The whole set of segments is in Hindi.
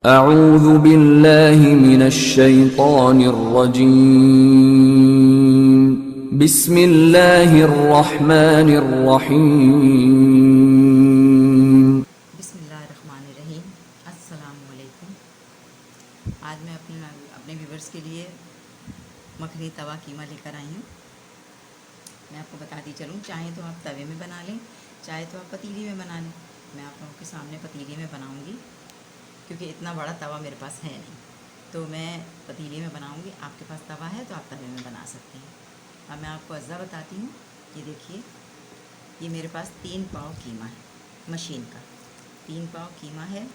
अऊज़ु बिल्लाहि मिनश्शैतानिर्रजीम बिस्मिल्लाहिर्रहमानिर्रहीम। बिस्मिल्लाहिर्रहमानिर्रहीम। अस्सलामुअलैकुम। आज मैं अपने व्यूवर्स के लिए मखनी तवा कीमा लेकर आई हूँ। मैं आपको बताती चलूँ, चाहे तो आप तवे में बना लें, चाहे तो आप पतीली में बना लें। मैं आप लोगों के सामने पतीली में बनाऊँगी क्योंकि इतना बड़ा तवा मेरे पास है नहीं, तो मैं पतीली में बनाऊँगी। आपके पास तवा है तो आप तवे में बना सकते हैं। अब मैं आपको अज्जा बताती हूँ। ये देखिए, ये मेरे पास 3 पाव कीमा है, मशीन का 3 पाव कीमा है।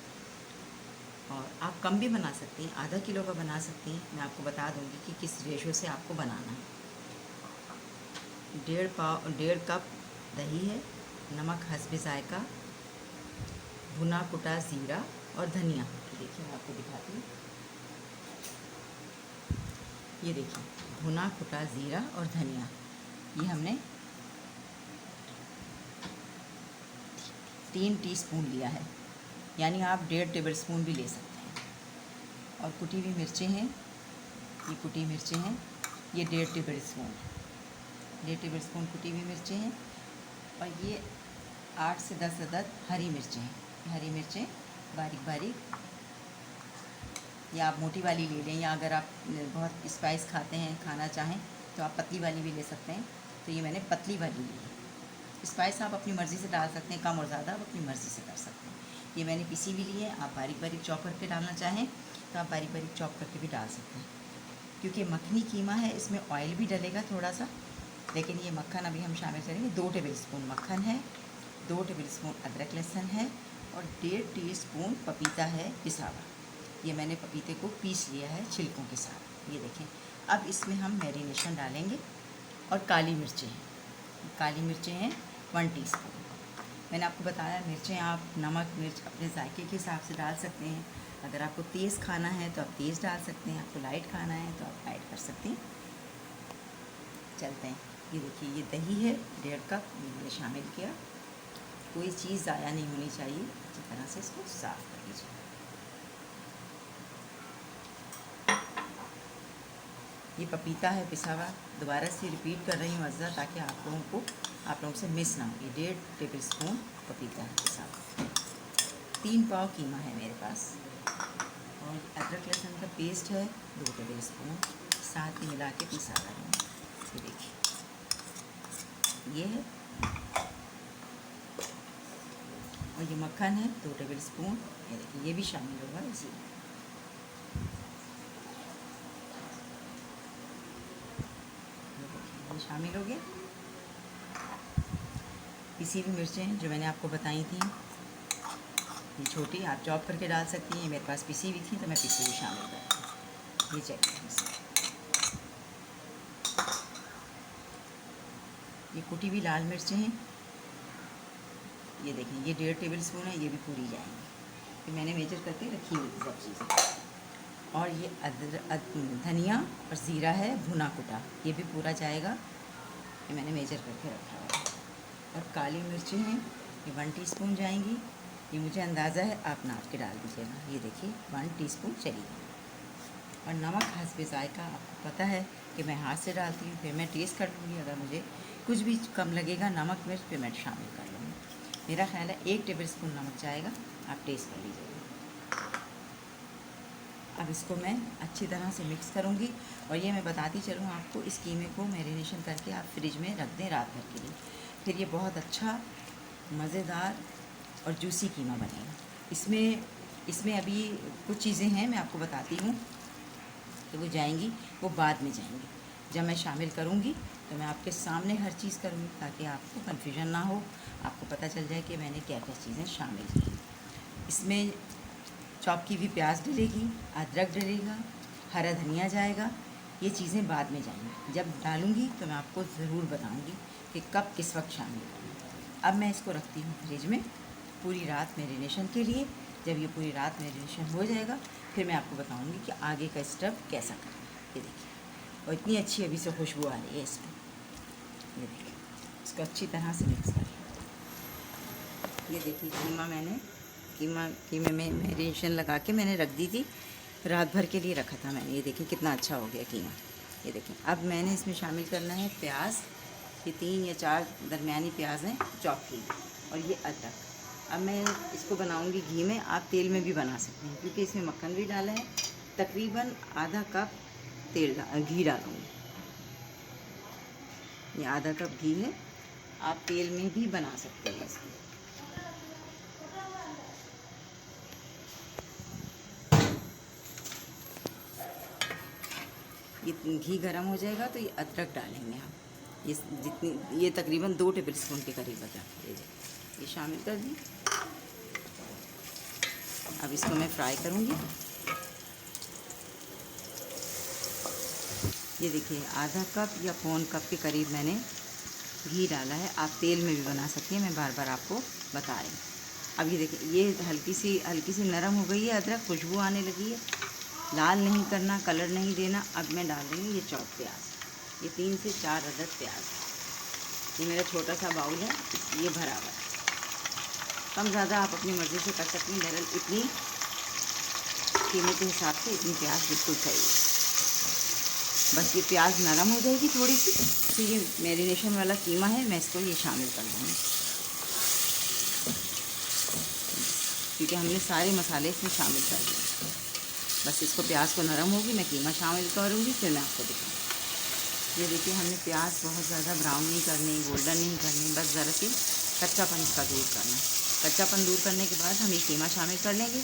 और आप कम भी बना सकती हैं, आधा किलो का बना सकती हैं। मैं आपको बता दूंगी कि किस रेशो से आपको बनाना है। 1.5 कप दही है, नमक हस्बे जायका, भुना कुटा ज़ीरा और धनिया। देखिए, मैं आपको दिखाती हूँ। ये देखिए, भुना कुटा ज़ीरा और धनिया, ये हमने 3 टीस्पून लिया है, यानी आप 1.5 टेबल स्पून भी ले सकते हैं। और कुटी हुई मिर्चें हैं, ये कुटी मिर्चें हैं, ये 1.5 टेबल स्पून है। 1.5 टेबल स्पून कुटी हुई मिर्चें हैं। और ये 8 से 10 अदद हरी मिर्चें हैं। हरी मिर्चें बारीक बारीक, या आप मोटी वाली ले लें, या अगर आप बहुत स्पाइस खाते हैं, खाना चाहें तो आप पतली वाली भी ले सकते हैं। तो ये मैंने पतली वाली ली है। स्पाइस आप अपनी मर्ज़ी से डाल सकते हैं, कम और ज़्यादा आप अपनी मर्ज़ी से कर सकते हैं। ये मैंने पीसी भी ली है। आप बारीक बारीक चॉप करके डालना चाहें तो आप बारीक बारीक चॉप करके भी डाल सकते हैं। क्योंकि मखनी कीमा है, इसमें ऑयल भी डलेगा थोड़ा सा, लेकिन ये मक्खन अभी हम शामिल करेंगे। 2 टेबल स्पून मक्खन है, 2 टेबल स्पून अदरक लहसुन है और 1.5 टीस्पून पपीता है पिसा हुआ। ये मैंने पपीते को पीस लिया है छिलकों के साथ। ये देखें। अब इसमें हम मैरिनेशन डालेंगे। और काली मिर्चें हैं, काली मिर्चें हैं 1 टीस्पून। मैंने आपको बताया, मिर्चें आप नमक मिर्च अपने जायके के हिसाब से डाल सकते हैं। अगर आपको तेज़ खाना है तो आप तेज़ डाल सकते हैं, आपको लाइट खाना है तो आप लाइट कर सकते हैं। चलते हैं। ये देखिए, ये दही है 1.5 कप, ये मैंने शामिल किया। कोई चीज़ ज़ाया नहीं होनी चाहिए। अच्छी तरह से इसको साफ़ कर लीजिए। ये पपीता है पिसा हुआ। दोबारा से रिपीट कर रही हूँ अज़्ज़ा, ताकि आप लोगों से मिस ना हो। ये 1.5 टेबल स्पून पपीता है पिसा हुआ। 3 पाव कीमा है मेरे पास। और अदरक लहसुन का पेस्ट है 2 टेबल स्पून, साथ ही मिला के पिसा रही हूँ। ये देखिए, ये है। और ये मक्खन है 2 टेबल स्पून। ये देखिए, ये भी शामिल होगा इसी में। ये शामिल हो गया। पिसी हुई मिर्चें जो मैंने आपको बताई थी, ये छोटी आप चॉप करके डाल सकती हैं। मेरे पास पिसी हुई थी तो मैं पिसी हुई शामिल करती हूँ। ये चेक करें। ये कुटी हुई लाल मिर्चें हैं। ये देखें, ये 1.5 टेबल स्पून है, ये भी पूरी जाएंगी। ये मैंने मेजर करके रखी हुई थी सब चीज़ें। और ये धनिया और ज़ीरा है भुना कुटा, ये भी पूरा जाएगा। ये मैंने मेजर करके रखा है। और काली मिर्चें हैं, ये 1 टीस्पून जाएंगी। ये मुझे अंदाज़ा है, आप नाप के डाल दीजिएगा। ये देखिए, 1 टीस्पून चली। और नमक हस्बे जायका, आपको पता है कि मैं हाथ से डालती हूँ, फिर मैं टेस्ट कर लूँगी। अगर मुझे कुछ भी कम लगेगा नमक मिर्च, फिर मैं शामिल कर लूँगी। मेरा ख्याल है 1 टेबल स्पून नमक जाएगा, आप टेस्ट कर लीजिएगा। अब इसको मैं अच्छी तरह से मिक्स करूँगी। और ये मैं बताती चलूँ आपको, इस कीमे को मैरिनेशन करके आप फ्रिज में रख दें रात भर के लिए, फिर ये बहुत अच्छा मज़ेदार और जूसी कीमा बनेगा। इसमें अभी कुछ चीज़ें हैं, मैं आपको बताती हूँ तो वो जाएंगी, वो बाद में जाएंगी। जब मैं शामिल करूँगी तो मैं आपके सामने हर चीज़ करूँगी, ताकि आपको कन्फ्यूजन ना हो, आपको पता चल जाए कि मैंने क्या क्या चीज़ें शामिल की। इसमें चॉप की हुई प्याज डलेगी, अदरक डलेगा, हरा धनिया जाएगा। ये चीज़ें बाद में जाएंगी। जब डालूँगी तो मैं आपको ज़रूर बताऊँगी कि कब किस वक्त शामिल करूँ। अब मैं इसको रखती हूँ फ्रिज में पूरी रात मैरिनेशन के लिए। जब ये पूरी रात मैरिनेशन हो जाएगा, फिर मैं आपको बताऊँगी कि आगे का स्टेप कैसा करना है। ये देखिए, और इतनी अच्छी अभी से खुशबू आ रही है इसमें। ये देखिए, इसको अच्छी तरह से मिक्स कर। ये देखिए, कीमा मैंने कीमे में मैरिनेशन लगा के मैंने रख दी थी, रात भर के लिए रखा था मैंने। ये देखिए कितना अच्छा हो गया कीमा। ये देखें, अब मैंने इसमें शामिल करना है प्याज। ये 3 या 4 दरमियानी प्याज हैं चॉप की, और ये अदरक। अब मैं इसको बनाऊंगी घी में, आप तेल में भी बना सकते हैं क्योंकि इसमें मक्खन भी डाला है। तकरीबन आधा कप घी डालूँगी। ये आधा कप घी है, आप तेल में भी बना सकते हैं इसको। ये घी गर्म हो जाएगा तो ये अदरक डालेंगे हम। ये तकरीबन 2 टेबल स्पून के करीब अदरक ये शामिल कर दी। अब इसको मैं फ्राई करूँगी। ये देखिए आधा कप या पौन कप के करीब मैंने घी डाला है। आप तेल में भी बना सकती हैं, मैं बार बार आपको बता रही हूँ। अब ये देखिए, ये हल्की सी नरम हो गई है अदरक, खुशबू आने लगी है। लाल नहीं करना, कलर नहीं देना। अब मैं डाल रही हूँ ये चॉप प्याज। ये 3 से 4 अदद प्याज। ये मेरा छोटा सा बाउल है, ये भरा हुआ है। कम ज़्यादा आप अपनी मर्ज़ी से कर सकते हैं। मेरा इतनी कीमे के हिसाब से इतनी प्याज बिल्कुल सही है। बस ये प्याज नरम हो जाएगी थोड़ी सी, तो ये मैरिनेशन वाला कीमा है, मैं इसको ये शामिल कर दूँगी क्योंकि हमने सारे मसाले इसमें शामिल कर दिए। बस इसको प्याज को नरम होगी, मैं कीमा शामिल करूँगी, फिर मैं आपको दिखाऊँगी। ये देखिए, हमने प्याज बहुत ज़्यादा ब्राउन नहीं करनी, गोल्डन नहीं करनी, बस ज़रा सी कच्चापन इसका दूर करना है। कच्चापन दूर करने के बाद हम ये कीमा शामिल कर लेंगे।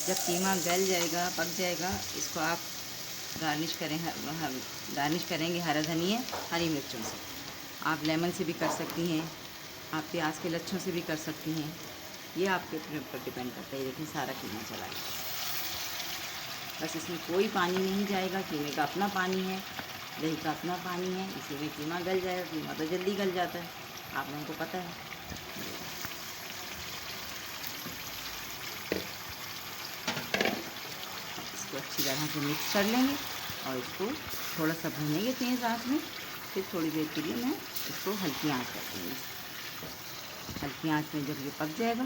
जब कीमा गल जाएगा, पक जाएगा, इसको आप गार्निश करेंगे हरा धनिया, हरी मिर्चों से। आप लेमन से भी कर सकती हैं, आप प्याज के लच्छों से भी कर सकती हैं। ये आपके ऊपर डिपेंड करता है। देखिए सारा कीमा चला गया, बस इसमें कोई पानी नहीं जाएगा। कीमे का अपना पानी है, दही का अपना पानी है, इसी में कीमा गल जाएगा। कीमा तो जल्दी गल जाता है, आप लोगों को पता है। इसको अच्छी तरह से मिक्स कर लेंगे और इसको थोड़ा सा भूनेंगे तेज़ आंच में। फिर थोड़ी देर के लिए मैं इसको हल्की आंच कर दूँगी। हल्की आंच में जब ये पक जाएगा,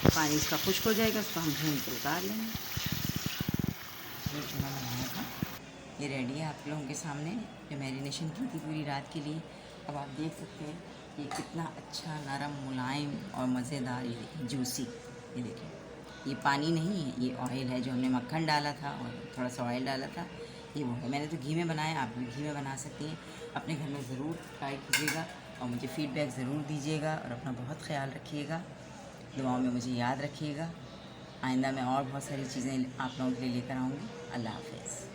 पानी इसका खुश्क हो जाएगा, इसको हम भून के उतार लेंगे। ये चूल्हा बनाया था, ये रेडी है आप लोगों के सामने। जो मैरिनेशन की थी पूरी रात के लिए, अब आप देख सकते हैं ये कितना अच्छा नरम, मुलायम और मज़ेदार, ये जूसी। ये देखिए, ये पानी नहीं है, ये ऑयल है जो हमने मक्खन डाला था और थोड़ा सा ऑयल डाला था, ये वो है। मैंने तो घी में बनाया, आप भी घी में बना सकती हैं। अपने घर में ज़रूर ट्राई कीजिएगा और मुझे फ़ीडबैक ज़रूर दीजिएगा और अपना बहुत ख्याल रखिएगा। दुआओं में मुझे याद रखिएगा। आइंदा मैं और बहुत सारी चीज़ें आप लोगों के लिए लेकर आऊँगी। अल्लाह हाफ़िज़।